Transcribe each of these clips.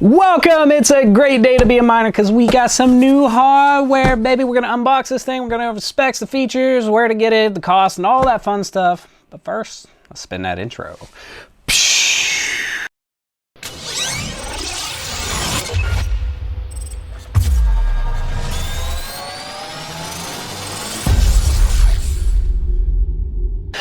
Welcome! It's a great day to be a miner because we got some new hardware, baby. We're going to unbox this thing. We're going to have the specs, the features, where to get it, the cost, and all that fun stuff. But first, let's spin that intro.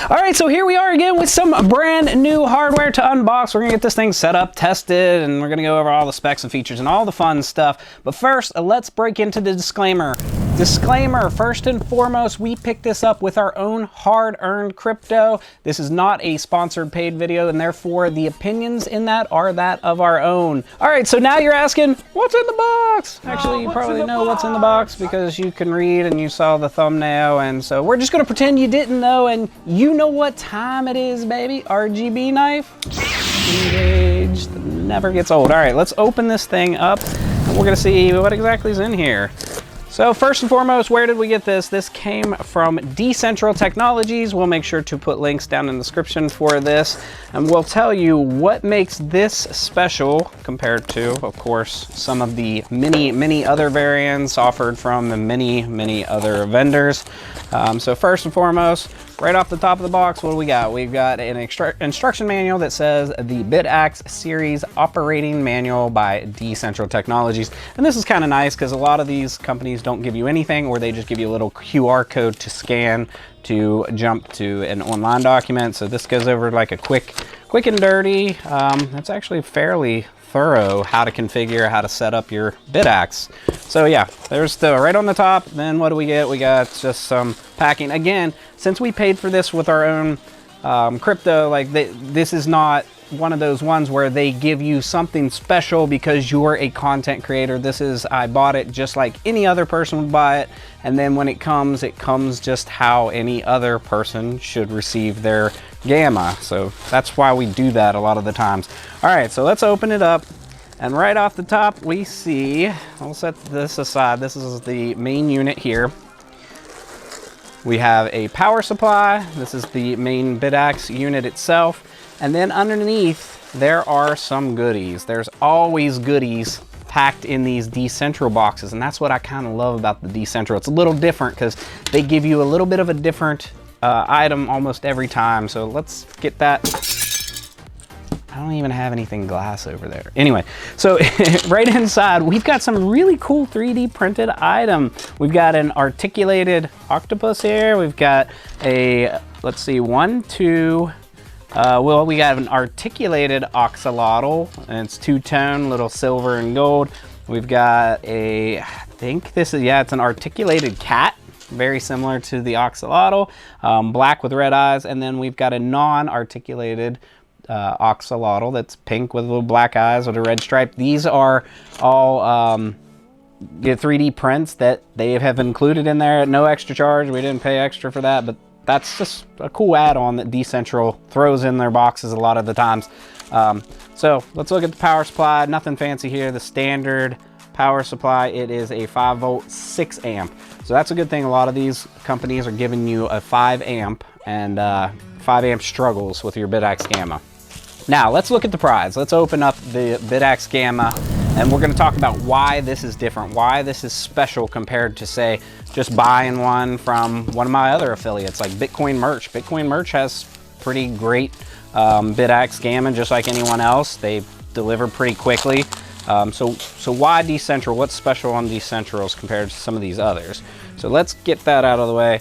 All right, so here we are again with some brand new hardware to unbox. We're gonna get this thing set up, tested, and we're gonna go over all the specs and features and all the fun stuff. But first, let's break into the disclaimer. Disclaimer, first and foremost, we picked this up with our own hard-earned crypto. This is not a sponsored paid video, and therefore the opinions in that are that of our own. All right, so now you're asking, what's in the box? Actually, you probably know what's in the box because you can read and you saw the thumbnail, and so we're just gonna pretend you didn't know, and you know what time it is, baby. RGB knife, engaged, never gets old. All right, let's open this thing up, and we're gonna see what exactly is in here. So first and foremost, where did we get this? This came from Decentral Technologies. We'll make sure to put links down in the description for this, and we'll tell you what makes this special compared to, of course, some of the many other variants offered from the many other vendors. So first and foremost, right off the top of the box, what do we got? We've got an instruction manual that says the Bitaxe Series Operating Manual by Decentral Technologies. And this is kind of nice because a lot of these companies don't give you anything, or they just give you a little QR code to scan to jump to an online document. So this goes over like a quick and dirty. It's actually fairly thorough how to configure, how to set up your Bitaxe. So yeah, there's the right on the top. Then what do we get? We got just some packing. Again, since we paid for this with our own crypto, like this is not one of those ones where they give you something special because you're a content creator. This is, I bought it just like any other person would buy it, and then when it comes just how any other person should receive their Gamma. So that's why we do that a lot of the times. All right, so let's open it up, and right off the top we see, I'll set this aside, this is the main unit here. We have a power supply. This is the main Bitaxe unit itself. And then underneath, there are some goodies. There's always goodies packed in these Decentral boxes, and that's what I kind of love about the Decentral. It's a little different because they give you a little bit of a different item almost every time. So let's get that. I don't even have anything glass over there. Anyway, so right inside, we've got some really cool 3D printed item. We've got an articulated octopus here. We've got a, let's see, well, we got an articulated axolotl, and it's two-tone, little silver and gold. We've got a, I think this is, yeah, it's an articulated cat, very similar to the axolotl, black with red eyes. And then we've got a non-articulated axolotl that's pink with little black eyes with a red stripe. These are all the 3D prints that they have included in there at no extra charge. We didn't pay extra for that, but that's just a cool add-on that Decentral throws in their boxes a lot of the times. So let's look at the power supply. Nothing fancy here. The standard power supply, it is a 5-volt 6 amp. So that's a good thing. A lot of these companies are giving you a 5 amp, and 5 amp struggles with your Bitaxe Gamma. Now let's look at the prize. Let's open up the Bitaxe Gamma, and we're going to talk about why this is different, why this is special compared to, say, just buying one from one of my other affiliates like Bitcoin Merch. Bitcoin Merch has pretty great Bitaxe Gamma just like anyone else. They deliver pretty quickly. So why Decentral? What's special on Decentrals compared to some of these others? So let's get that out of the way.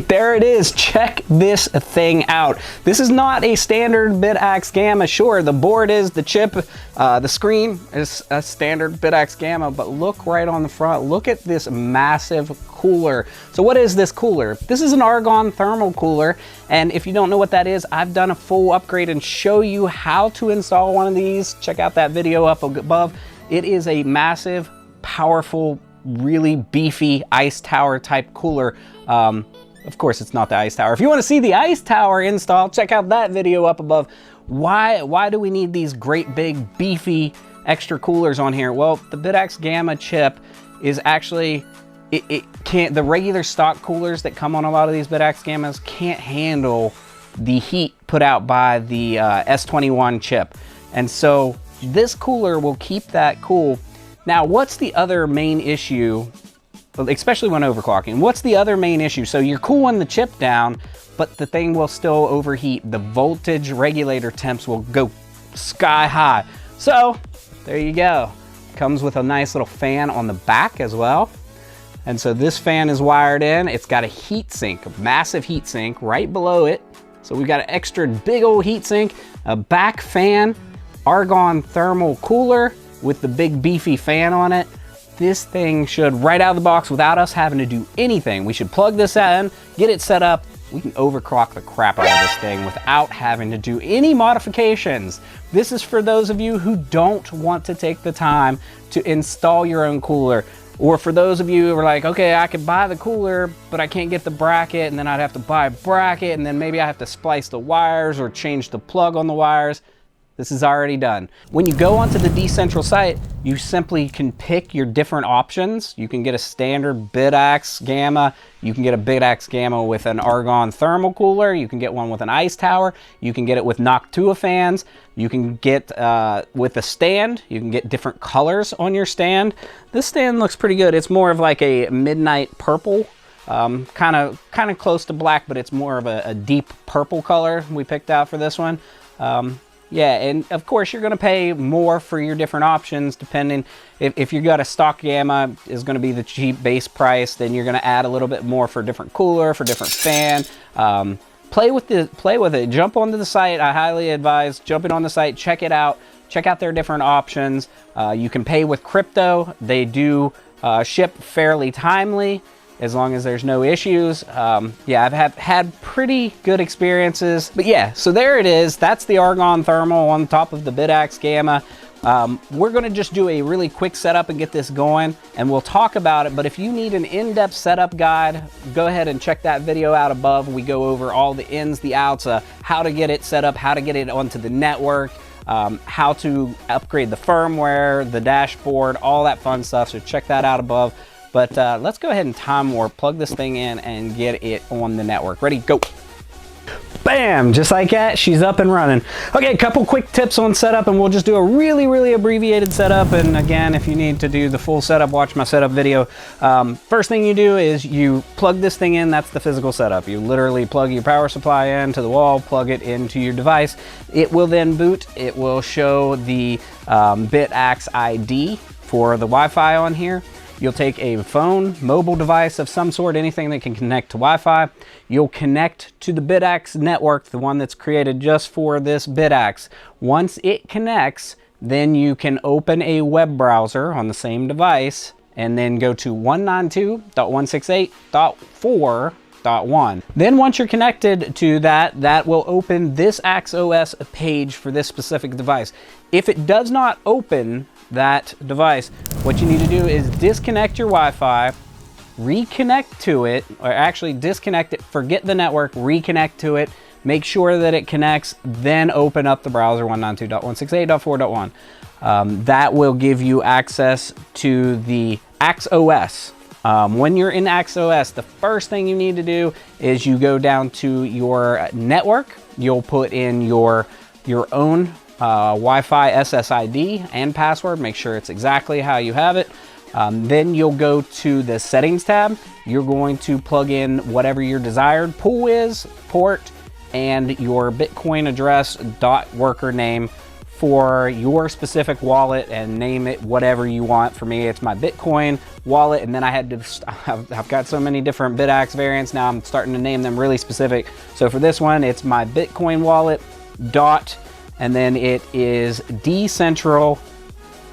There it is. Check this thing out. This is not a standard Bitaxe Gamma. Sure, the board is, the chip, the screen is a standard Bitaxe Gamma, but look right on the front. Look at this massive cooler. So what is this cooler? This is an Argon Thermal Cooler, and if you don't know what that is, I've done a full upgrade and show you how to install one of these. Check out that video up above. It is a massive, powerful, really beefy ice tower type cooler. Of course, it's not the ice tower. If you want to see the ice tower install, check out that video up above. Why do we need these great big beefy extra coolers on here? Well, the Bitaxe Gamma chip is actually, the regular stock coolers that come on a lot of these Bitaxe Gammas can't handle the heat put out by the S21 chip. And so this cooler will keep that cool. Now, what's the other main issue, especially when overclocking? What's the other main issue? So you're cooling the chip down, but the thing will still overheat. The voltage regulator temps will go sky high. So there you go. Comes with a nice little fan on the back as well. And so this fan is wired in. It's got a heat sink, a massive heat sink right below it. So we've got an extra big old heat sink, a back fan, Argon Thermal Cooler with the big beefy fan on it. This thing should, right out of the box, without us having to do anything, we should plug this in, get it set up. We can overclock the crap out of this thing without having to do any modifications. This is for those of you who don't want to take the time to install your own cooler. Or for those of you who are like, okay, I could buy the cooler, but I can't get the bracket, and then I'd have to buy a bracket, and then maybe I have to splice the wires or change the plug on the wires. This is already done. When you go onto the Decentral site, you simply can pick your different options. You can get a standard Bitaxe Gamma. You can get a Bitaxe Gamma with an Argon Thermal Cooler. You can get one with an ice tower. You can get it with Noctua fans. You can get with a stand. You can get different colors on your stand. This stand looks pretty good. It's more of like a midnight purple. Kind of close to black, but it's more of a deep purple color we picked out for this one. Yeah, and of course you're going to pay more for your different options depending. If you got a stock Gamma is going to be the cheap base price, then you're going to add a little bit more for different cooler, for different fan. Play with it. Jump onto the site. I highly advise jumping on the site, check it out, check out their different options. You can pay with crypto. They do ship fairly timely, as long as there's no issues. Yeah, I've had pretty good experiences. But yeah, so there it is. That's the Argon Thermal on top of the Bitaxe Gamma. We're gonna just do a really quick setup and get this going, and we'll talk about it. But if you need an in-depth setup guide, go ahead and check that video out above. We go over all the ins, the outs, how to get it set up, how to get it onto the network, how to upgrade the firmware, the dashboard, all that fun stuff. So check that out above. But let's go ahead and time warp, plug this thing in, and get it on the network. Ready, go. Bam, just like that, she's up and running. Okay, a couple quick tips on setup, and we'll just do a really abbreviated setup. And again, if you need to do the full setup, watch my setup video. First thing you do is you plug this thing in. That's the physical setup. You literally plug your power supply into the wall, plug it into your device. It will then boot. It will show the Bitaxe ID for the Wi-Fi on here. You'll take a phone, mobile device of some sort, anything that can connect to Wi-Fi. You'll connect to the Bitaxe network, the one that's created just for this Bitaxe. Once it connects, then you can open a web browser on the same device and then go to 192.168.4.1. Then once you're connected to that, that will open this AxeOS page for this specific device. If it does not open that device, what you need to do is disconnect your Wi-Fi, reconnect to it, or actually disconnect it, forget the network, reconnect to it, make sure that it connects, then open up the browser 192.168.4.1. That will give you access to the AxeOS. When you're in AxeOS, the first thing you need to do is you go down to your network. You'll put in your own Wi-Fi SSID and password. Make sure it's exactly how you have it. Then you'll go to the settings tab. You're going to plug in whatever your desired pool is, port, and your Bitcoin address, .worker name for your specific wallet, and name it whatever you want. For me, it's my Bitcoin wallet, and then I've got so many different Bitaxe variants now, I'm starting to name them really specific. So for this one, it's my Bitcoin wallet, and then it is Decentral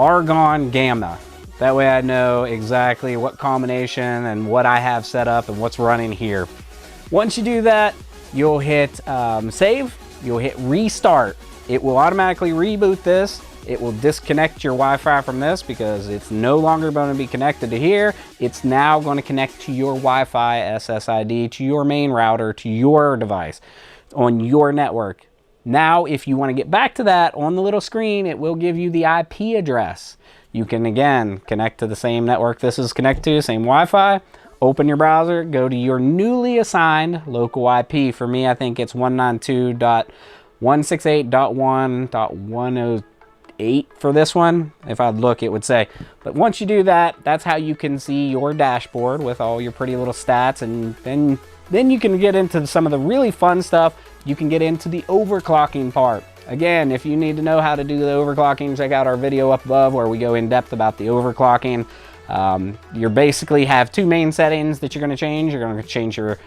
Argon Gamma. That way I know exactly what combination and what I have set up and what's running here. Once you do that, you'll hit save, you'll hit restart. It will automatically reboot this. it will disconnect your Wi-Fi from this because it's no longer going to be connected to here. It's now going to connect to your Wi-Fi SSID, to your main router, to your device on your network. Now, if you want to get back to that, on the little screen, it will give you the IP address. You can, again, connect to the same network this is connected to, same Wi-Fi. Open your browser, go to your newly assigned local IP. For me, I think it's 192.168.1.108 for this one. If I'd look, it would say. But once you do that, that's how you can see your dashboard with all your pretty little stats. And then you can get into some of the really fun stuff. You can get into the overclocking part. Again, if you need to know how to do the overclocking, check out our video up above where we go in depth about the overclocking. You basically have two main settings that you're going to change. You're going to change your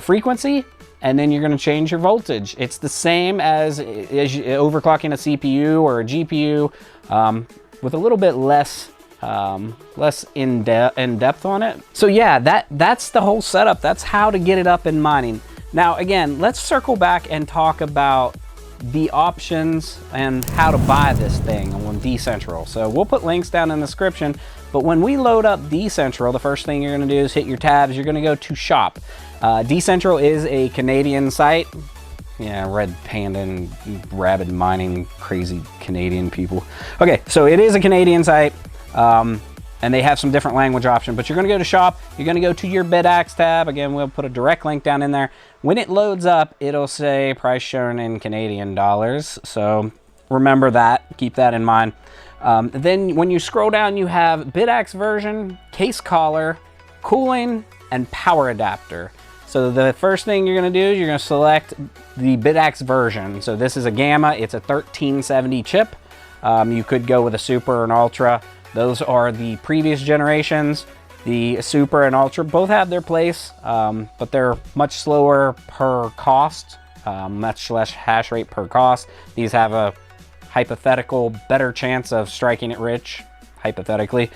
frequency, and then you're going to change your voltage. It's the same as overclocking a CPU or a GPU with a little bit less in depth on it. So yeah, that's the whole setup. That's how to get it up in mining. Now again, let's circle back and talk about the options and how to buy this thing on Decentral. So we'll put links down in the description, but when we load up Decentral, the first thing you're going to do is hit your tabs. You're going to go to shop. Decentral is a Canadian site. Yeah, red panda and rabid mining, crazy Canadian people. Okay, so it is a Canadian site, and they have some different language options, but you're going to go to shop. You're going to go to your Bitaxe tab. Again, we'll put a direct link down in there. When it loads up, it'll say price shown in Canadian dollars. So remember that, keep that in mind. Then when you scroll down, you have Bitaxe version, case collar, cooling, and power adapter. So the first thing you're going to do is you're going to select the Bitaxe version. So this is a Gamma, it's a 1370 chip. You could go with a Supra or an Ultra. Those are the previous generations. The Supra and Ultra both have their place, but they're much slower per cost, much less hash rate per cost. These have a hypothetical better chance of striking it rich, hypothetically.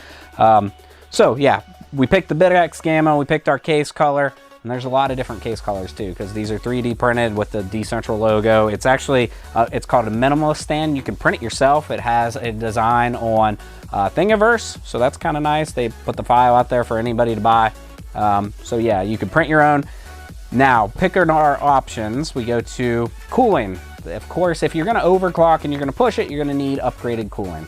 So yeah, we picked the Bitaxe Gamma, we picked our case color, and there's a lot of different case colors too, because these are 3D printed with the Decentral logo. It's actually, it's called a minimalist stand. You can print it yourself. It has a design on Thingiverse, so that's kind of nice. They put the file out there for anybody to buy. So yeah, you can print your own. Now, picking our options, we go to cooling. Of course, if you're gonna overclock and you're gonna push it, you're gonna need upgraded cooling.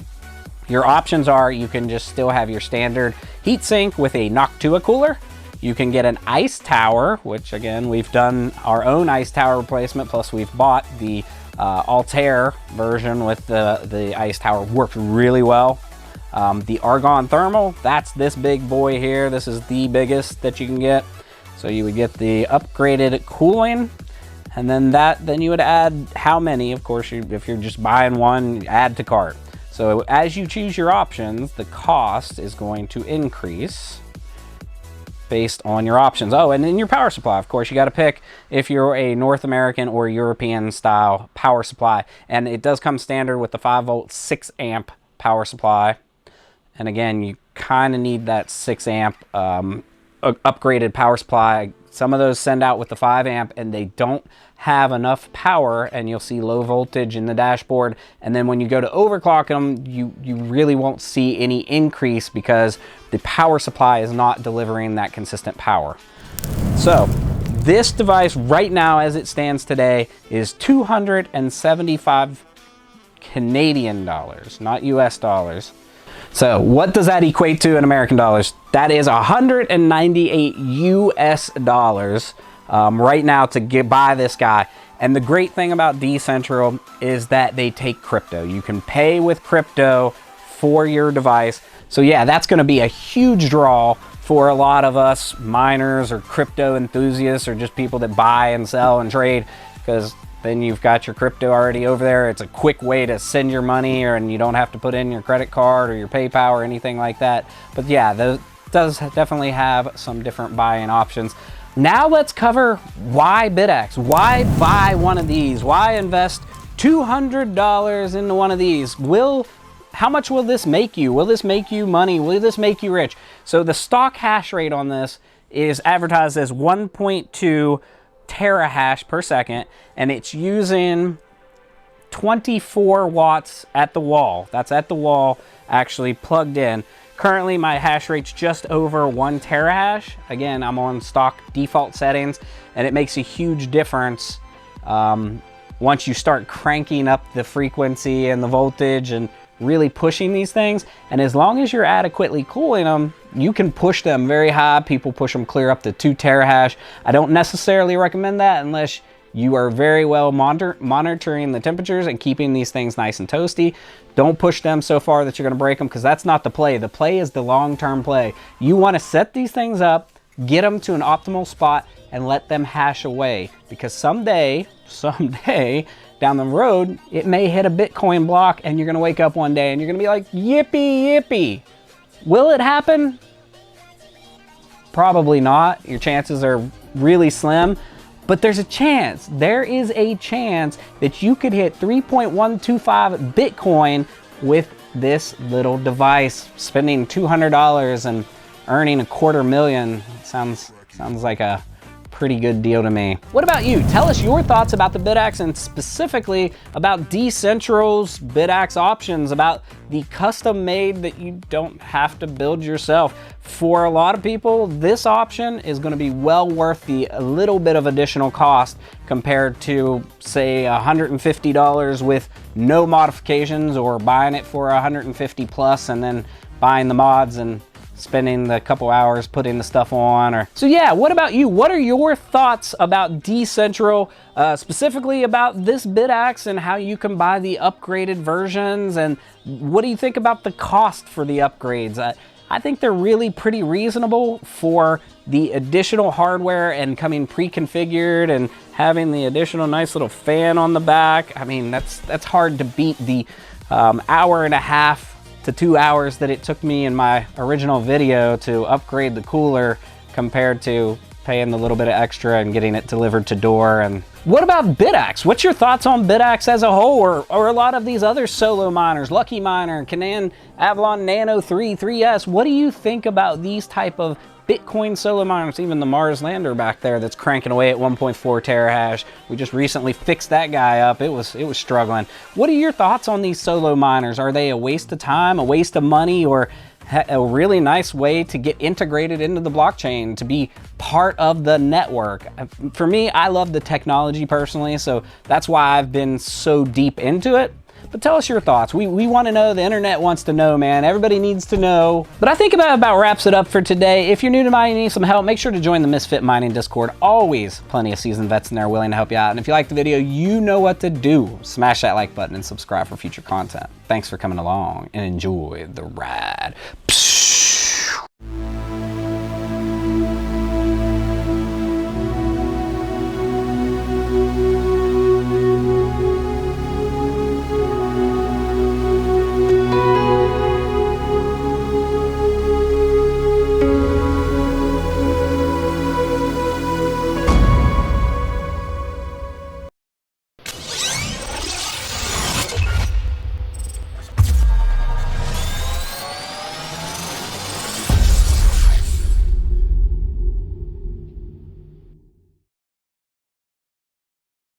Your options are, you can just still have your standard heatsink with a Noctua cooler. You can get an ice tower, which again, we've done our own ice tower replacement, plus we've bought the Altair version with the ice tower. Worked really well. The Argon Thrml, that's this big boy here. This is the biggest that you can get. So you would get the upgraded cooling, and then you would add how many, of course, if you're just buying one, add to cart. So as you choose your options, the cost is going to increase based on your options. Oh, and then your power supply, of course, you got to pick if you're a North American or European style power supply. And it does come standard with the 5-volt, 6-amp power supply. And again, you kind of need that 6-amp upgraded power supply. Some of those send out with the 5-amp and they don't have enough power, and you'll see low voltage in the dashboard. And then when you go to overclock them, you really won't see any increase because the power supply is not delivering that consistent power. So this device right now, as it stands today, is 275 Canadian dollars, not US dollars. So what does that equate to in American dollars? That is 198 US dollars right now to buy this guy. And the great thing about Decentral is that they take crypto. You can pay with crypto for your device. So yeah, that's going to be a huge draw for a lot of us miners or crypto enthusiasts or just people that buy and sell and trade, because then you've got your crypto already over there. It's a quick way to send your money, and you don't have to put in your credit card or your PayPal or anything like that. But yeah, those does definitely have some different buying options. Now let's cover why Bitaxe. Why buy one of these? Why invest $200 into one of these? How much will this make you? Will this make you money? Will this make you rich? So the stock hash rate on this is advertised as 1.2 terahash per second, and it's using 24 watts at the wall. That's at the wall, actually plugged in. Currently, my hash rate's just over 1 terahash. Again, I'm on stock default settings, and it makes a huge difference once you start cranking up the frequency and the voltage and really pushing these things. And as long as you're adequately cooling them, you can push them very high. People push them clear up to 2 terahash. I don't necessarily recommend that unless you are very well monitoring the temperatures and keeping these things nice and toasty. Don't push them so far that you're going to break them, because that's not the play. The play is the long-term play. You want to set these things up, get them to an optimal spot, and let them hash away, because someday down the road, it may hit a Bitcoin block, and you're going to wake up one day and you're going to be like, yippee, yippee. Will it happen? Probably not. Your chances are really slim. But there's a chance, there is a chance that you could hit 3.125 Bitcoin with this little device. Spending $200 and earning $250,000 sounds like a pretty good deal to me. What about you? Tell us your thoughts about the Bitaxe, and specifically about Decentral's Bitaxe options, about the custom made that you don't have to build yourself. For a lot of people, this option is going to be well worth the little bit of additional cost compared to, say, $150 with no modifications, or buying it for $150 plus and then buying the mods and spending the couple hours putting the stuff on. Or so yeah, what about you? What are your thoughts about Decentral, specifically about this Bitaxe and how you can buy the upgraded versions? And what do you think about the cost for the upgrades? I think they're really pretty reasonable for the additional hardware and coming pre-configured and having the additional nice little fan on the back. I mean, that's hard to beat the hour and a half to 2 hours that it took me in my original video to upgrade the cooler, compared to paying the little bit of extra and getting it delivered to door. And what about Bitaxe? What's your thoughts on Bitaxe as a whole, or a lot of these other solo miners, Lucky Miner, Canaan, Avalon Nano 3S? What do you think about these type of Bitcoin solo miners? Even the Mars Lander back there that's cranking away at 1.4 terahash. We just recently fixed that guy up. It was struggling. What are your thoughts on these solo miners? Are they a waste of time, a waste of money, or a really nice way to get integrated into the blockchain, to be part of the network? For me, I love the technology personally, so that's why I've been so deep into it. But tell us your thoughts. We want to know. The internet wants to know, man. Everybody needs to know. But I think about wraps it up for today. If you're new to mining and need some help, make sure to join the Misfit Mining Discord. Always plenty of seasoned vets in there willing to help you out. And if you like the video, you know what to do. Smash that like button and subscribe for future content. Thanks for coming along and enjoy the ride.